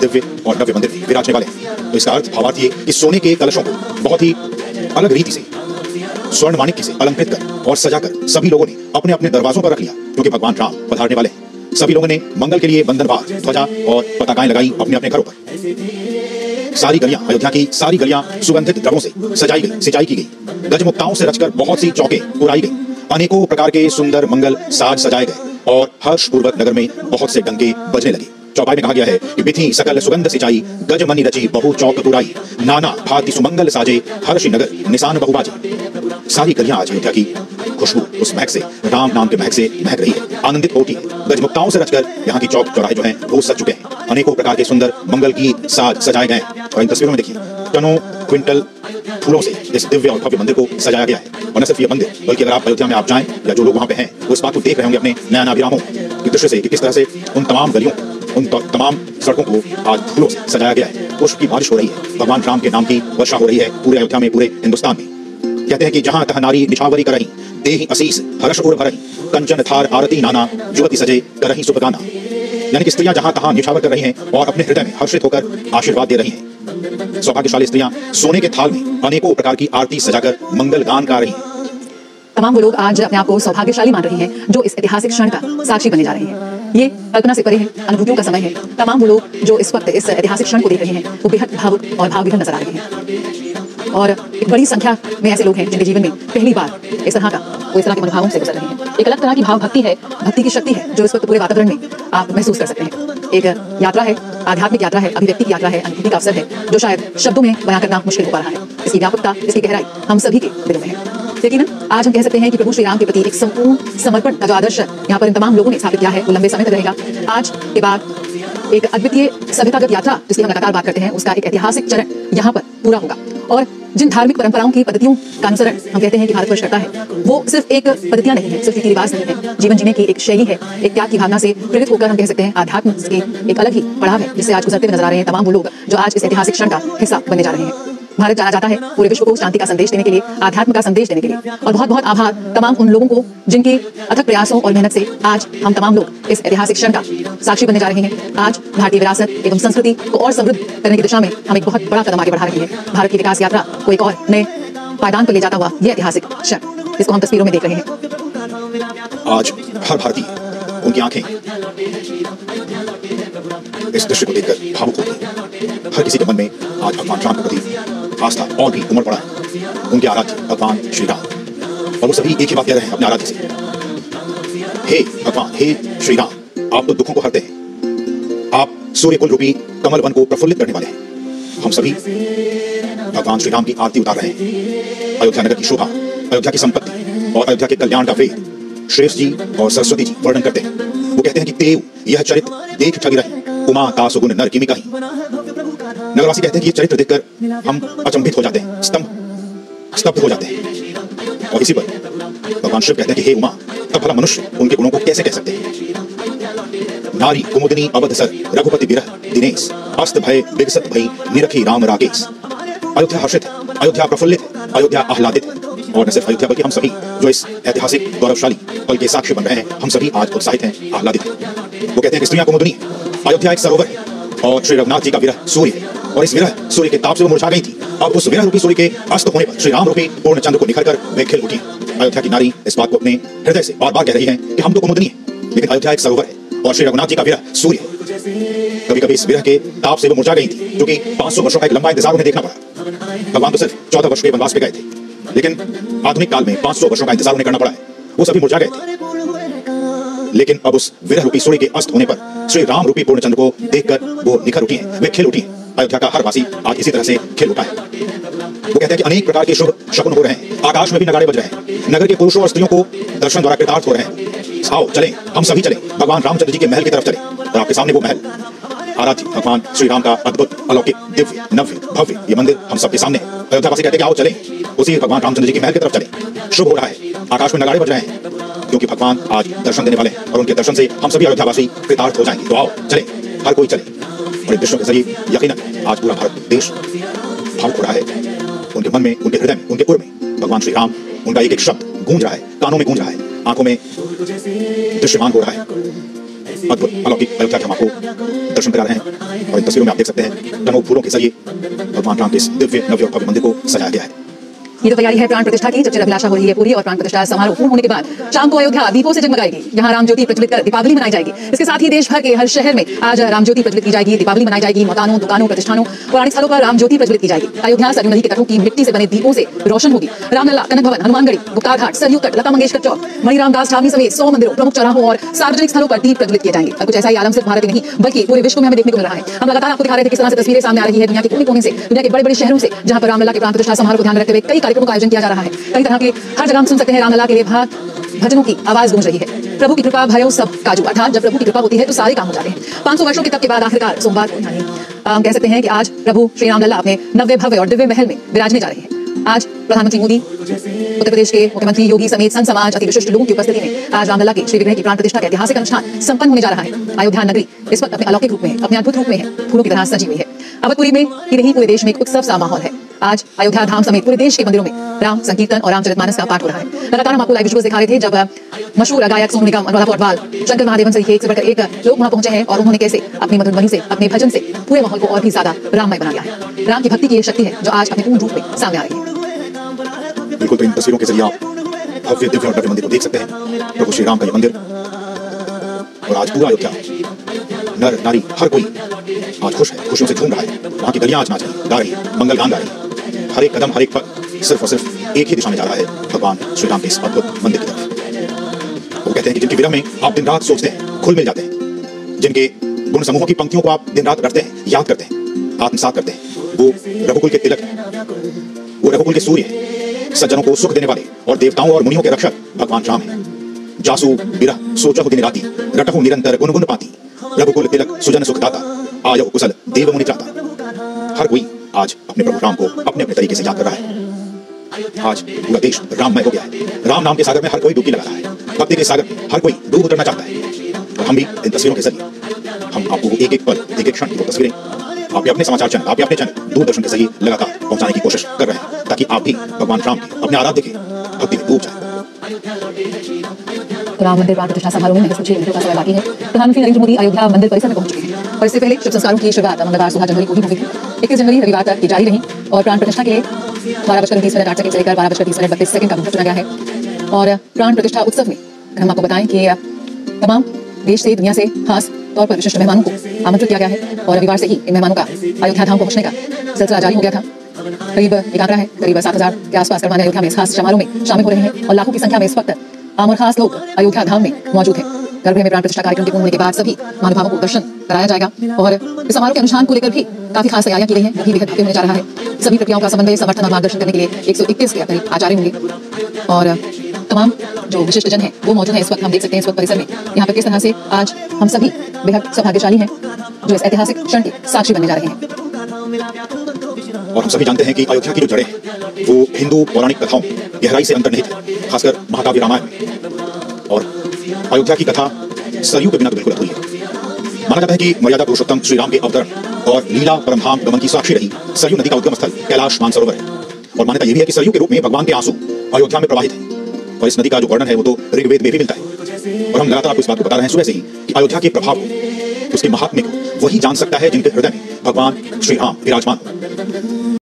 दिव्य और नव्य मंदिर में विराजने वाले हैं। तो इसका अर्थ भावार्थ ये कि सोने के कलशों को बहुत ही अलग रीति से स्वर्ण माणिक्य से अलंकृत कर और सजाकर सभी लोगों ने अपने अपने दरवाजों पर रख लिया, क्योंकि भगवान राम पधारने वाले हैं। सभी लोगों ने मंगल के लिए बंधनवार ध्वजा और पताकाएं लगाई अपने अपने घरों पर। सारी गलियां, अयोध्या की सारी गलियां सुगंधित द्रव्यों से सजाई गई, सिंचाई की गई। गजमुक्ताओं से रचकर बहुत सी चौकें उड़ाई गई। अनेकों प्रकार के सुंदर मंगल साज सजाए गए और हर्षपूर्वक नगर में बहुत से डंके बजने लगे। चौपाई में कहा गया है कि बिथी सकल सुगंध सिंचाई, गजमनी रची बहु चौक पुराई, नाना भांति सुमंगल साजे, हर्षि नगर निशान बहुबाजे। सारी गलियां आज अयोध्या की खुशबू उस महक से, राम नाम के महक से महक रही है, आनंदित होती है। गजमुक्ताओं से रचकर यहाँ की चौक चौराहे जो हैं वो सज चुके हैं। अनेकों प्रकार के सुंदर मंगल गीत साज सजाए गए हैं और इन तस्वीरों में देखिए टनों क्विंटल फूलों से इस दिव्य और भव्य मंदिर को सजाया गया है। और न सिर्फ ये मंदिर, बल्कि अगर आप अयोध्या में आप जाएं या जो लोग वहां पे हैं वो इस बात को देख रहे होंगे अपने नयन अभिरामों के दृश्य से कि किस तरह से उन तमाम गलियों, उन तमाम सड़कों को आज फूलों से सजाया गया है। पुष्प की बारिश हो रही है, भगवान राम के नाम की वर्षा हो रही है पूरे अयोध्या में, पूरे हिंदुस्तान में। कहते हैं कि जहां तह नारी निछावरी करही, देहि असीस हर्ष उर भरही, कंचन थार आरती नाना, युवती सजे करही सुख गाना। यानी कि स्त्रियां जहां तहां निछावर कर रही हैं और अपने हृदय में हर्षित होकर आशीर्वाद दे रही हैं। सौभाग्यशाली स्त्रियां सोने के थाल में अनेकों प्रकार की आरती सजाकर मंगल गान गा रही हैं। तमाम वो लोग आज अपने आप को सौभाग्यशाली मान रहे हैं जो इस ऐतिहासिक क्षण का साक्षी बने जा रहे हैं। ये कल्पना से परे है, अनुभूतियों का समय है। तमाम वो लोग जो इस वक्त इस ऐतिहासिक क्षण को देख रहे हैं वो बेहद भावुक और भावविह्वल नजर आ रहे हैं। और एक बड़ी संख्या में ऐसे लोग हैं जिनके जीवन में पहली बार इस तरह के मनोभावों से गुजर रहे हैं। एक अलग तरह की भाव भक्ति है, भक्ति की शक्ति है जो इस वक्त पूरे वातावरण में आप महसूस कर सकते हैं। एक यात्रा है, आध्यात्मिक यात्रा है, अभिव्यक्ति की यात्रा है, अनुभूति का अवसर है जो शायद शब्दों में बयां करना मुश्किल हो पा रहा है। इसकी व्यापकता, इसकी गहराई हम सभी के दिलों में है। लेकिन आज हम कह सकते हैं कि प्रभु श्री राम के प्रति एक संपूर्ण समर्पण का जो आदर्श यहाँ पर इन तमाम लोगों ने स्थापित किया है वो लंबे समय तक रहेगा। आज के बाद एक अद्वितीय सभ्यतागत यात्रा जिसकी हम लगातार बात करते हैं उसका एक ऐतिहासिक चरण यहाँ पर पूरा होगा। और जिन धार्मिक परंपराओं की पद्धतियों का अनुसरण हम कहते हैं कि भारतवर्ष करता है वो सिर्फ एक पद्धतियां नहीं है, सिर्फ रीति रिवाज नहीं है, जीवन जीने की एक शैली है। एक त्याग की भावना से प्रेरित होकर हम कह सकते हैं आध्यात्म के एक अलग ही पड़ाव है जिससे आज गुजरते हुए नजर आ रहे हैं तमाम वो लोग जो आज इस ऐतिहासिक क्षण का हिस्सा बनने जा रहे हैं। भारत जाना जाता है पूरे विश्व को शांति का संदेश देने के लिए, आध्यात्म का संदेश देने के लिए। और बहुत बहुत आभार तमाम उन लोगों को जिनके अथक प्रयासों और मेहनत से आज हम तमाम लोग इस ऐतिहासिक क्षण का साक्षी बनने जा रहे हैं। आज भारतीय विरासत एवं संस्कृति को और समृद्ध करने की दिशा में हम एक बहुत बड़ा कदम आगे बढ़ा रहे हैं। भारत की विकास यात्रा को एक और नए पायदान पर ले जाता हुआ यह ऐतिहासिक क्षण जिसको हम तस्वीरों में देख रहे हैं। आज हर भारतीय, उनकी आंखें इस दृश्य को देखकर भावुक होती हैं। हर किसी के मन में आज भगवान राम के प्रति आस्था और भी उमड़ पड़ा है। उनके आराध्य भगवान श्री राम, और वो सभी एक ही बात कह रहे हैं अपने आराध्य से, हे भगवान, हे श्री राम, आप तो दुखों को हरते हैं, आप सूर्य कुल रूपी कमल वन को प्रफुल्लित करने वाले हैं। हम सभी भगवान श्री राम की आरती उतार रहे हैं। अयोध्या नगर की शोभा, अयोध्या की संपत्ति और अयोध्या के कल्याण का वेद श्रेष्ठ जी और सरस्वती जी वर्णन करते हैं। वो कहते हैं कि देव यह चरित्र देख ठगी रही, उमा का सुगुण नर किमी कहीं। नगरवासी कहते हैं कि ये चरित्र देखकर हम अचंभित हो जाते हैं, स्तब्ध हो जाते हैं। और इसी पर भगवान शिव कहते हैं कि हे उमा, तब भला मनुष्य उनके गुणों को कैसे कह सकते हैं। नारी कुमुदिनी अवध सर, रघुपति विरह दिनेश, अस्त भय विकसत भई निरखी राम राकेश। अयोध्या हर्षित है, अयोध्या प्रफुल्लित है, अयोध्या आह्लादित है। और न सिर्फ अयोध्या बल्कि हम सभी जो इस ऐतिहासिक गौरवशाली पल के साक्षी बन रहे हैं, हम सभी आज उत्साहित हैं, आह्लादित हैं। वो कहते हैं कि स्त्रियां कुमुदिनी है, अयोध्या एक सरोवर है और श्री रघुनाथ जी का विरह सूर्य है। और इस विरह सूर्य के ताप से वो मुरझा गई थी। अब उस विरह रूपी सूर्य के अस्त होने पर श्री राम रूपी पूर्ण चंद्र को निखर कर वे खिल उठी। अयोध्या की नारी इस बात को अपने हृदय से बार बार कह रही है कि हम तो कुमुदिनी है, लेकिन अयोध्या एक सरोवर है और श्री रघुनाथ जी का विरह सूर्य है। कभी कभी इस विरह के ताप से वो मुरझा गई थी, जो कि 500 वर्षों का एक लंबा इंतजार उन्हें देखना पड़ा। भगवान तो सिर्फ 14 वर्ष के वनवास पे गए थे, लेकिन आधुनिक काल में 500 वर्षों का इंतजार उन्हें करना पड़ा है। वो सभी मुरझा गए थे, लेकिन अब उस विरह रूपी सूर्य के अस्त होने पर श्री राम रूपी पूर्ण चंद्र को देखकर वो निखर उठी हैं, वे खिल उठी हैं। अयोध्या का हर वासी आज इसी तरह से खिल उठा है। वो कहते हैं कि अनेक प्रकार के शुभ शकुन हो रहे हैं, आकाश में भी नगाड़े बज रहे हैं, नगर के पुरुषों और स्त्रियों को दर्शन द्वारा कृतार्थ हो रहे हैं। आओ चलें, हम सभी चलें, भगवान रामचंद्र जी के महल की तरफ चलें। और आपके सामने वो महल, आराध्य भगवान श्री राम का अद्भुत अलौकिक दिव्य नव्य भव्य ये मंदिर हम सबके सामने। अयोध्यावासी कहते हैं कि आओ चलें, उसी भगवान रामचंद्र जी के महल की तरफ चलें। शुभ हो रहा है, आकाश में नगाड़े बज रहे हैं, क्योंकि भगवान आज दर्शन देने वाले हैं और उनके दर्शन से हम सभी अयोध्यावासी कृतार्थ हो जाएंगे। तो आओ चलें, हर कोई चले। और इन दृश्यों के जरिए यकीनन आज पूरा भारत देश भावुक हो रहा है। उनके मन में, उनके हृदय में, उनके उर में भगवान श्री राम, उनका एक एक शब्द गूंज रहा है, कानों में गूंज रहा है, आंखों में दृश्यमान हो रहा है। अद्भुत अलौकिक अयोध्या के हम आपको दर्शन करा रहे हैं। और इन तस्वीरों में आप देख सकते हैं टनों फूलों के जरिए भगवान राम के इस दिव्य नव्य और भव्य मंदिर को सजाया गया है। ये तो तैयारी है प्राण प्रतिष्ठा की, जब चिराभिलाषा हो रही है पूरी और प्राण प्रतिष्ठा समारोह पूर्ण होने के बाद शाम को अयोध्या दीपों से जगमगाएगी। यहाँ राम ज्योति प्रज्वलित कर दीपावली मनाई जाएगी। इसके साथ ही देश भर के हर शहर में आज राम ज्योति प्रज्वलित की जाएगी, दीपावली मनाई जाएगी। मकानों, दुकानों, प्रतिष्ठानों, पौराणिक स्थलों पर राम ज्योति प्रज्वलित की जाएगी। अयोध्या सरयू नदी के तटों की मिट्टी से बने दीपों से रोशन होगी। रामलला, कनक भवन, हनुमानगढ़ी, गुप्ता घाट, सरयू तट, लता मंगेशकर चौक, मणिराम दास छावनी समेत 100 मंदिरों, प्रमुख चौराहों और सार्वजनिक स्थलों पर दीप प्रज्वलित किए जाएंगे। और कुछ ऐसा ही आलम सिर्फ भारत में नहीं बल्कि पूरे विश्व में हमें देखने को मिल रहा है। हम लगातार आपको दिखा रहे थे किस तरह से तस्वीरें सामने आ रही है दुनिया के कोने कोने से, दुनिया के बड़े बड़े शहरों से, जहां पर रामलला के प्राण प्रतिष्ठा समारोह को ध्यान में रखते हुए कई कार्यक्रमों का आयोजन किया जा रहा है। कई तरह के हर जगह हम सुन सकते हैं रामलला के लिए भजनों की आवाज गूंज रही है। प्रभु की कृपा भयो सब काजू, अर्थात जब प्रभु की कृपा होती है तो सारे काम हो जाते हैं। 500 वर्षों के तप के बाद आखिरकार सोमवार को यानी कह सकते हैं कि आज प्रभु श्री रामलला अपने नव्य भव्य और दिव्य महल में विराजने जा रहे हैं। आज प्रधानमंत्री मोदी, उत्तर प्रदेश के मुख्यमंत्री योगी समेत संत समाज, अति विशिष्ट लोगों की उपस्थिति में आज रामलला के श्री विग्रह की प्राण प्रतिष्ठा का ऐतिहासिक अनुष्ठान संपन्न होने जा रहा है। अयोध्या नगरी इस वक्त अपने अलौकिक रूप में, अपने अद्भुत रूप में है, फूलों की तरह सजी हुई है। अवधपुरी में ही नहीं पूरे देश में एक उत्सव सा माहौल है। आज अयोध्या धाम समेत पूरे देश के मंदिरों में राम संकीर्तन और रामचरितमानस का पाठ हो रहा है। लगातार हम आपको लाइव विजुअल्स दिखा रहे थे जब मशहूर गायक सोनू निगम, अनुराधा पौडवाल, शंकर महादेवन सहित एक से बढ़कर एक लोग वहां पहुंचे हैं और उन्होंने कैसे अपनी मधुर ध्वनि से, अपने भजन से पूरे माहौल को और भी ज्यादा राममय बना दिया है। राम की भक्ति की ये शक्ति है जो आज अपने पूर्ण रूप में सामने आ रही है। बिल्कुल, तो इन तस्वीरों के जरिए आप भव्य दिव्य और भव्य मंदिर को देख सकते हैं, प्रभु श्री राम का ये मंदिर। और आज पूरा अयोध्या, नर नारी हर कोई आज खुश है, खुशियों से झूम रहा है। वहाँ की गलियां आज नाच रही, गा रही, मंगल गान गा रही। हर एक कदम, हर एक पग सिर्फ और सिर्फ एक ही दिशा में जा रहा है, भगवान श्री राम के इस अद्भुत मंदिर की तरफ। वो कहते हैं कि जिनकी विरह में आप दिन रात सोचते हैं, खुल मिल जाते हैं, जिनके गुण समूहों की पंक्तियों को आप दिन रात रटते हैं, याद करते हैं, आत्मसात करते हैं, वो रघुकुल के तिलक हैं, वो रघुकुल के सूर्य हैं, सज्जनों को सुख देने वाले और देवताओं और मुनियों के रक्षक भगवान राम हैं। जासु बिरह सोचहु दिन राति, रटहु निरंतर गुण गुण पाती, रघुकुल तिलक सुजन सुखदाता, आयहु कुशल देव मुनि त्राता। हर कोई आज अपने प्रभु राम को अपने अपने तरीके से याद कर रहा है। आज पूरा देश राममय हो गया है। राम नाम के सागर में हर कोई डुबकी लगा रहा है, भक्ति के सागर में हर कोई डूब उतरना चाहता है। और हम भी इन तस्वीरों के जरिए हम आपको एक एक पल, एक एक क्षण की तस्वीरें आपके अपने समाचार चैनल, आपके अपने चैनल दूरदर्शन के जरिए लगातार पहुंचाने की कोशिश कर रहे हैं, ताकि आप भी भगवान राम के अपने आराध्य के भक्ति में डूब जाए। राम मंदिर प्राण प्रतिष्ठा समारोह में 6 मिनटों का समय बाकी है। प्रधानमंत्री नरेंद्र मोदी अयोध्या मंदिर परिसर में पहुंच चुके हैं और इससे पहले शुभ संस्कारों की शुरुआत मंगलवार 16 जनवरी को ही हुई थी। 21 जनवरी रविवार तक की जारी रही और प्राण प्रतिष्ठा के लिए 12:20 से लेकर 12:30 का मुहूर्त चुना गया है। और प्राण प्रतिष्ठा उत्सव में हम आपको बताएं कि तमाम देश से, दुनिया से खास तौर पर विशिष्ट मेहमानों को आमंत्रित किया गया है और रविवार से ही इन मेहमानों का अयोध्या धाम पहुंचने का सिलसिला जारी हो गया था। करीब एक आंकड़ा है, करीब 7,000 के आसपास मेहमान अयोध्या में इस खास समारोह में शामिल हो रहे हैं और लाखों की संख्या में इस वक्त आम और खास लोग अयोध्या धाम में मौजूद हैं। गर्भगृह में प्राण प्रतिष्ठा कार्यक्रम के पूर्ण होने के बाद सभी महानुभावों को दर्शन कराया जाएगा और इस समारोह के अनुष्ठान को लेकर भी काफी खास तैयारियां की गई हैं, वो भी बेहद भव्य होने जा रहा है। सभी प्रक्रियाओं का समन्वय, समर्थन और मार्गदर्शन करने के लिए 121 के करीब आचार्य होंगे और तमाम जो विशिष्ट जन हैं वो मौजूद हैं। इस वक्त हम देख सकते हैं इस वक्त परिसर में यहाँ पर किस तरह से आज हम सभी बेहद सौभाग्यशाली हैं जो इस ऐतिहासिक क्षण के साक्षी बनने जा रहे हैं। और हम सभी जानते हैं कि अयोध्या की जो जड़ें हैं वो हिंदू पौराणिक कथाओं गहराई से अंतर्निहित है, खासकर महाकाव्य रामायण में। और अयोध्या की कथा सरयू के बिना तो बिल्कुल अधूरी है। माना जाता है कि मर्यादा पुरुषोत्तम श्री राम के अवतरण और लीला परमधाम गमन की साक्षी रही सरयू नदी का उद्गम स्थल कैलाश मानसरोवर है। और मान्यता यह भी है कि सरयू के रूप में भगवान के आंसू अयोध्या में प्रवाहित है और इस नदी का जो वर्णन है वो तो ऋग्वेद में भी मिलता है। और हम लगातार आपको इस बात को बता रहे हैं सुबह से ही कि अयोध्या के प्रभाव को, उसके महात्म्य को वही जान सकता है जिनके हृदय में भगवान श्री राम विराजमान हो।